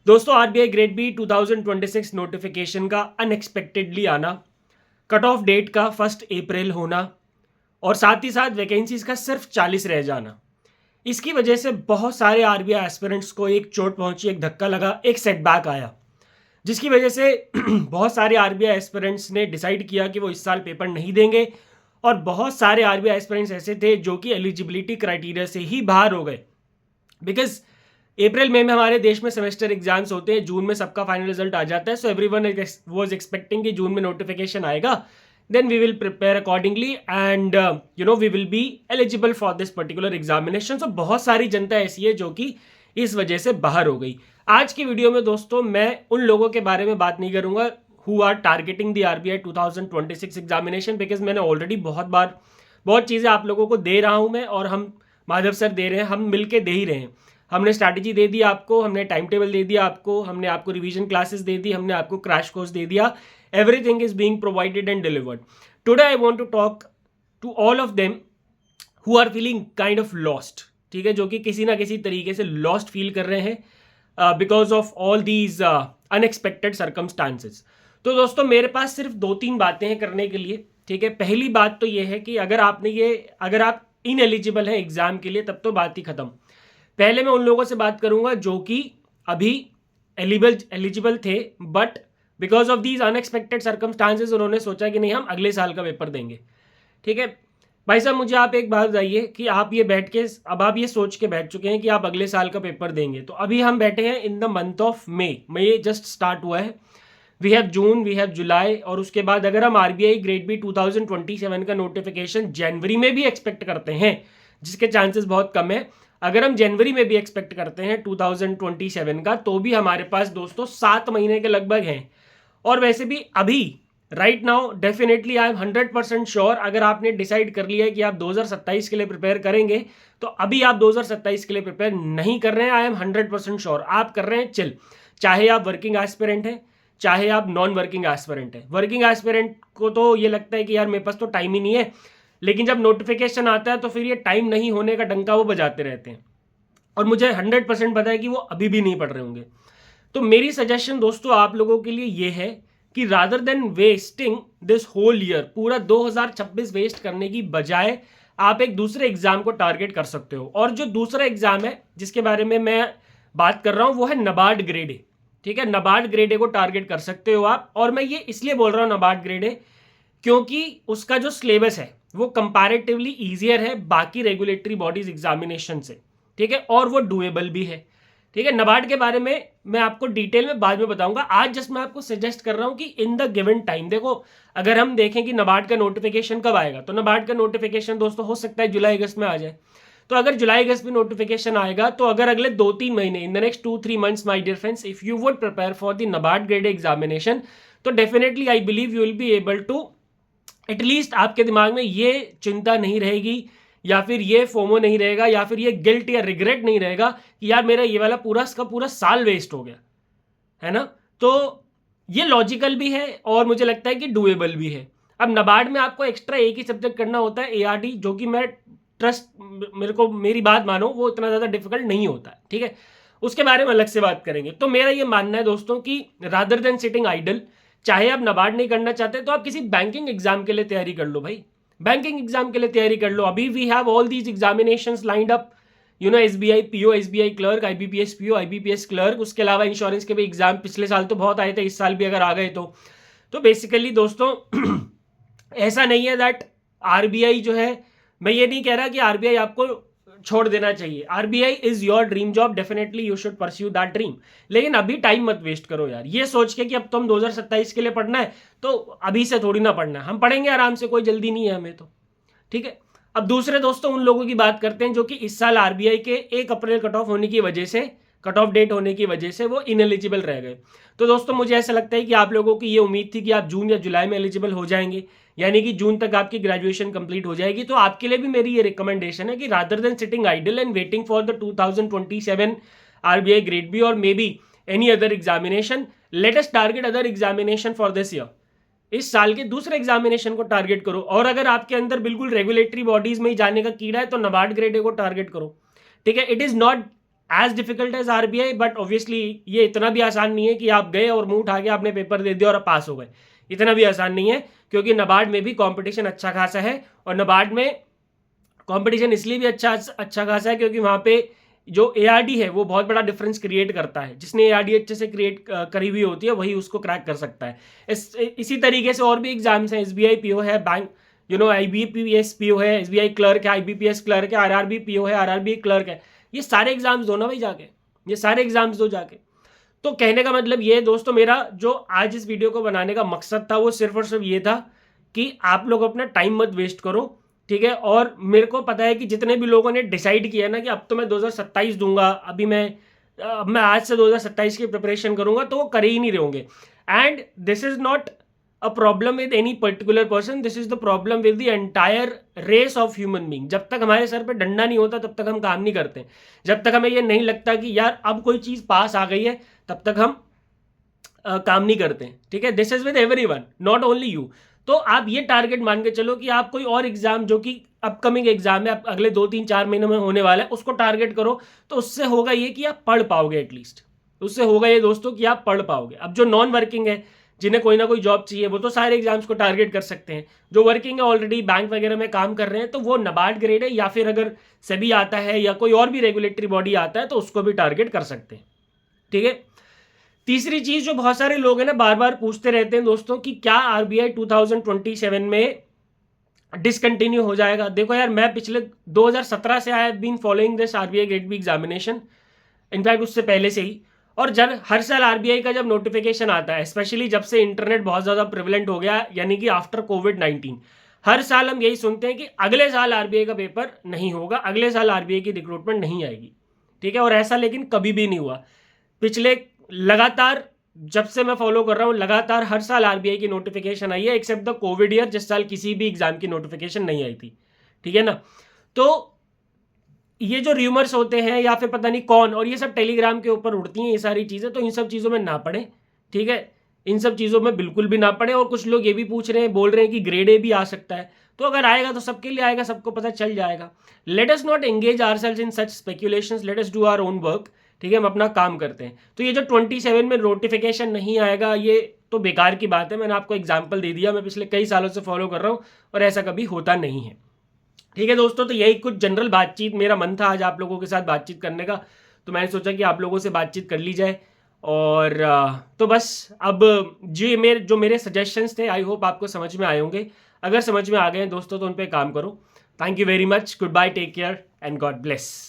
दोस्तों RBI grade B 2026 notification का unexpectedly आना, कट ऑफ डेट का 1 अप्रैल होना और साथ ही साथ वैकेंसीज का सिर्फ 40 रह जाना, इसकी वजह से बहुत सारे आरबीआई एस्पिरेंट्स को एक चोट पहुंची, एक धक्का लगा, एक सेटबैक आया, जिसकी वजह से बहुत सारे आरबीआई एस्पिरेंट्स ने डिसाइड किया कि वो इस साल पेपर नहीं देंगे और बहुत सारे आरबीआई एस्पिरेंट्स ऐसे थे जो कि एलिजिबिलिटी क्राइटेरिया से ही बाहर हो गए। बिकॉज अप्रैल मई में हमारे देश में सेमेस्टर एग्जाम्स होते हैं, जून में सबका फाइनल रिजल्ट आ जाता है। सो एवरीवन वाज एक्सपेक्टिंग कि जून में नोटिफिकेशन आएगा, then we will prepare accordingly and we will be eligible for this particular examination. So बहुत सारी जनता ऐसी है जो कि इस वजह से बाहर हो गई। आज की वीडियो में दोस्तों मैं उन लोगों के बारे में बात नहीं करूंगा who are targeting the RBI 2026 examination, because मैंने ऑलरेडी बहुत चीज़ें आप लोगों को दे रहा हूं मैं, और हम माधव सर दे रहे हैं, हम मिलके दे ही रहे हैं। हमने स्ट्रैटेजी दे दी आपको, हमने टाइम टेबल दे दिया आपको, हमने आपको रिवीजन क्लासेस दे दी, हमने आपको क्रैश कोर्स दे दिया। Everything is being provided and delivered. Today I want to talk to all of them who are feeling kind of lost, ठीक है, जो कि किसी ना किसी तरीके से लॉस्ट फील कर रहे हैं because of all these unexpected circumstances. तो दोस्तों मेरे पास सिर्फ 2-3 बातें हैं करने के लिए, ठीक है। पहली बात तो ये है कि अगर आप इनएलिजिबल हैं एग्जाम के लिए तब तो बात ही खत्म। पहले मैं उन लोगों से बात करूंगा जो कि अभी एलिजिबल थे, but because of these unexpected circumstances उन्होंने सोचा कि नहीं हम अगले साल का पेपर देंगे, ठीक है। भाई साहब मुझे आप एक बात बताइए कि आप ये सोच के बैठ चुके हैं कि आप अगले साल का पेपर देंगे। तो अभी हम बैठे हैं in the month of May just start हुआ है, we have June, we have July, और उसके बाद अगर हम आरबीआई ग्रेड बी 2027 का नोटिफिकेशन जनवरी में भी एक्सपेक्ट करते हैं, जिसके चांसेस बहुत कम है, अगर हम जनवरी में भी एक्सपेक्ट करते हैं 2027 का, तो भी हमारे पास दोस्तों 7 महीने के लगभग हैं। और वैसे भी अभी right now definitely I am 100% sure, अगर आपने डिसाइड कर लिया है कि आप 2027 के लिए प्रिपेयर करेंगे, तो अभी आप 2027 के लिए प्रिपेयर नहीं कर रहे हैं। आई एम 100% श्योर आप कर रहे हैं चिल। चाहे आप वर्किंग एस्पिरेंट हैं, चाहे आप नॉन वर्किंग एस्पिरेंट हैं। वर्किंग एस्पिरेंट को तो ये लगता है कि यार मेरे पास तो टाइम ही नहीं है, लेकिन जब नोटिफिकेशन आता है तो फिर ये टाइम नहीं होने का डंका वो बजाते रहते हैं, और मुझे 100% पता है कि वो अभी भी नहीं पढ़ रहे होंगे। तो मेरी सजेशन दोस्तों आप लोगों के लिए ये है कि rather than wasting this whole year, पूरा 2026 वेस्ट करने की बजाय आप एक दूसरे एग्जाम को टारगेट कर सकते हो। और जो दूसरा एग्जाम है जिसके बारे में मैं बात कर रहा हूं वो है नबार्ड ग्रेड ए, ठीक है। नबार्ड ग्रेड ए को टारगेट कर सकते हो आप, और मैं ये इसलिए बोल रहा हूं नबार्ड ग्रेड ए क्योंकि उसका जो सिलेबस है वो कंपैरेटिवली ईजियर है बाकी रेगुलेटरी बॉडीज एग्जामिनेशन से, ठीक है, और वो डुएबल भी है, ठीक है। नबार्ड के बारे में मैं आपको डिटेल में बाद में बताऊंगा, आज जस्ट मैं आपको सजेस्ट कर रहा हूं कि इन द गिवन टाइम, देखो अगर हम देखें कि नबार्ड का नोटिफिकेशन कब आएगा, तो नबार्ड का नोटिफिकेशन दोस्तों हो सकता है जुलाई अगस्त में आ जाए। तो अगर जुलाई अगस्त में नोटिफिकेशन आएगा, तो अगर अगले 2-3 महीने, in the next 2-3 months my dear friends, if you would prepare for the NABARD grade examination, तो definitely I believe you will be able to, at least आपके दिमाग में ये चिंता नहीं रहेगी, या फिर ये फोमो नहीं रहेगा, या फिर ये गिल्ट या रिग्रेट नहीं रहेगा कि यार मेरा ये वाला पूरा साल वेस्ट हो गया, है ना। तो ये लॉजिकल भी है और मुझे लगता है कि डुएबल भी है। अब नबार्ड में आपको एक्स्ट्रा एक ही सब्जेक्ट करना होता है, एआरडी, जो कि मेरी बात मानो वो इतना ज़्यादा डिफिकल्ट नहीं होता है, ठीक है। उसके बारे में अलग से बात करेंगे। तो मेरा ये मानना है दोस्तों कि रादर देन सिटिंग आइडल, चाहे आप नबार्ड नहीं करना चाहते तो आप किसी बैंकिंग एग्जाम के लिए तैयारी कर लो भाई, बैंकिंग एग्जाम के लिए तैयारी कर लो। अभी we have all these examinations lined up, you know, SBI PO, SBI clerk, IBPS PO, IBPS clerk, उसके अलावा इंश्योरेंस के भी एग्जाम पिछले साल तो बहुत आए थे, इस साल भी अगर आ गए तो बेसिकली दोस्तों ऐसा नहीं है दैट आरबीआई जो है, मैं ये नहीं कह रहा कि आरबीआई आपको छोड़ देना चाहिए। RBI is your dream job, definitely you should pursue that dream, लेकिन अभी टाइम मत वेस्ट करो यार, ये सोच के कि अब तो हम 2027 के लिए पढ़ना है, तो अभी से थोड़ी ना पढ़ना है, हम पढ़ेंगे आराम से, कोई जल्दी नहीं है हमें तो, ठीक है। अब दूसरे दोस्तों उन लोगों की बात करते हैं जो कि इस साल आरबीआई के 1 अप्रैल कट ऑफ होने की वजह से, कट ऑफ डेट होने की वजह से वो इनएलिजिबल रह गए। तो दोस्तों मुझे ऐसा लगता है कि आप लोगों की ये उम्मीद थी कि आप जून या जुलाई में एलिजिबल हो जाएंगे, यानी कि जून तक आपकी ग्रेजुएशन कंप्लीट हो जाएगी। तो आपके लिए भी मेरी ये रिकमेंडेशन है कि rather than sitting idle and waiting for the 2027 RBI grade B और may be any other examination, let us target other examination for this year. इस साल के दूसरे एग्जामिनेशन को टारगेट करो, और अगर आपके अंदर बिल्कुल रेगुलेटरी बॉडीज में ही जाने का कीड़ा है तो नबार्ड ग्रेड ए को टारगेट करो, ठीक है। It is not as difficult as RBI, but obviously ये इतना भी आसान नहीं है कि आप गए और मुंह उठा के आपने पेपर दे दिया और पास हो गए। इतना भी आसान नहीं है, क्योंकि नाबार्ड में भी कंपटीशन अच्छा खासा है। और नाबार्ड में कंपटीशन इसलिए भी अच्छा खासा है क्योंकि वहाँ पे जो ARD है वो बहुत बड़ा डिफरेंस क्रिएट करता है। जिसने ARD अच्छे से क्रिएट करी हुई होती है वही उसको क्रैक कर सकता है। इसी तरीके से और भी एग्जाम्स हैं, SBI PO है, बैंक IBPS PO है, SBI क्लर्क है, IBPS क्लर्क है, RRB PO है, RRB क्लर्क है। ये सारे एग्जाम्स दो ना भाई जाके, ये सारे एग्जाम्स दो जाके। तो कहने का मतलब ये है दोस्तों, मेरा जो आज इस वीडियो को बनाने का मकसद था वो सिर्फ और सिर्फ ये था कि आप लोग अपना टाइम मत वेस्ट करो, ठीक है। और मेरे को पता है कि जितने भी लोगों ने डिसाइड किया ना कि अब तो मैं 2027 दूंगा, अभी मैं आज से 2027 की प्रिपरेशन करूंगा, तो वो कर ही नहीं रहे होंगे। And this is not a problem with any particular person, this is the problem with the entire race of human being. जब तक हमारे सर पे डंडा नहीं होता तब तक हम काम नहीं करते। जब तक हमें ये नहीं लगता कि यार अब कोई चीज पास आ गई है, तब तक हम काम नहीं करते, ठीक है। This is with everyone, not only you. तो आप ये टारगेट मान के चलो कि आप कोई और एग्जाम जो कि अपकमिंग एग्जाम है, अगले 2-3-4 महीनों में होने वाला है, उसको टारगेट करो। तो उससे होगा ये कि आप पढ़ पाओगे, एटलीस्ट उससे होगा ये दोस्तों कि आप पढ़ पाओगे। अब जो नॉन वर्किंग है, जिन्हें कोई ना कोई जॉब चाहिए, वो तो सारे एग्जाम्स को टारगेट कर सकते हैं। जो वर्किंग है, ऑलरेडी बैंक वगैरह में काम कर रहे हैं, तो वो नाबार्ड ग्रेड है, या फिर अगर सेबी आता है या कोई और भी रेगुलेटरी बॉडी आता है तो उसको भी टारगेट कर सकते हैं, ठीक है। तीसरी चीज जो बहुत सारे लोग हैं ना बार बार पूछते रहते हैं दोस्तों कि क्या आरबीआई 2027 में डिसकंटिन्यू हो जाएगा। देखो यार, मैं पिछले 2017 से I have been following this RBI grade B examination, in fact उससे पहले से ही। और जब हर साल आरबीआई का जब नोटिफिकेशन आता है, स्पेशली जब से इंटरनेट बहुत ज़्यादा प्रिवलेंट हो गया, यानी कि आफ्टर कोविड-19, हर साल हम यही सुनते हैं कि अगले साल आरबीआई का पेपर नहीं होगा, अगले साल आरबीआई की रिक्रूटमेंट नहीं आएगी, ठीक है। और ऐसा लेकिन कभी भी नहीं हुआ। पिछले लगातार जब से मैं फॉलो कर रहा हूँ, लगातार हर साल आरबीआई की नोटिफिकेशन आई है, एक्सेप्ट द कोविड ईयर, जिस साल किसी भी एग्जाम की नोटिफिकेशन नहीं आई थी, ठीक है ना। तो ये जो र्यूमर्स होते हैं या फिर पता नहीं कौन, और ये सब टेलीग्राम के ऊपर उड़ती हैं ये सारी चीज़ें, तो इन सब चीज़ों में ना पड़े, ठीक है। इन सब चीज़ों में बिल्कुल भी ना पड़े। और कुछ लोग ये भी पूछ रहे हैं, बोल रहे हैं कि ग्रेड ए भी आ सकता है, तो अगर आएगा तो सबके लिए आएगा, सबको पता चल जाएगा। Let us not engage ourselves in such speculations, let us do our own work, ठीक है। हम अपना काम करते हैं। तो ये जो 27 में नोटिफिकेशन नहीं आएगा, ये तो बेकार की बात है। मैंने आपको एग्जाम्पल दे दिया, मैं पिछले कई सालों से फॉलो कर रहा हूँ और ऐसा कभी होता नहीं है, ठीक है दोस्तों। तो यही कुछ जनरल बातचीत, मेरा मन था आज आप लोगों के साथ बातचीत करने का, तो मैंने सोचा कि आप लोगों से बातचीत कर ली जाए। और तो बस अब जो मेरे सजेशंस थे, आई होप आपको समझ में आए होंगे। अगर समझ में आ गए दोस्तों तो उन पर काम करो। Thank you very much, goodbye, take care and God bless.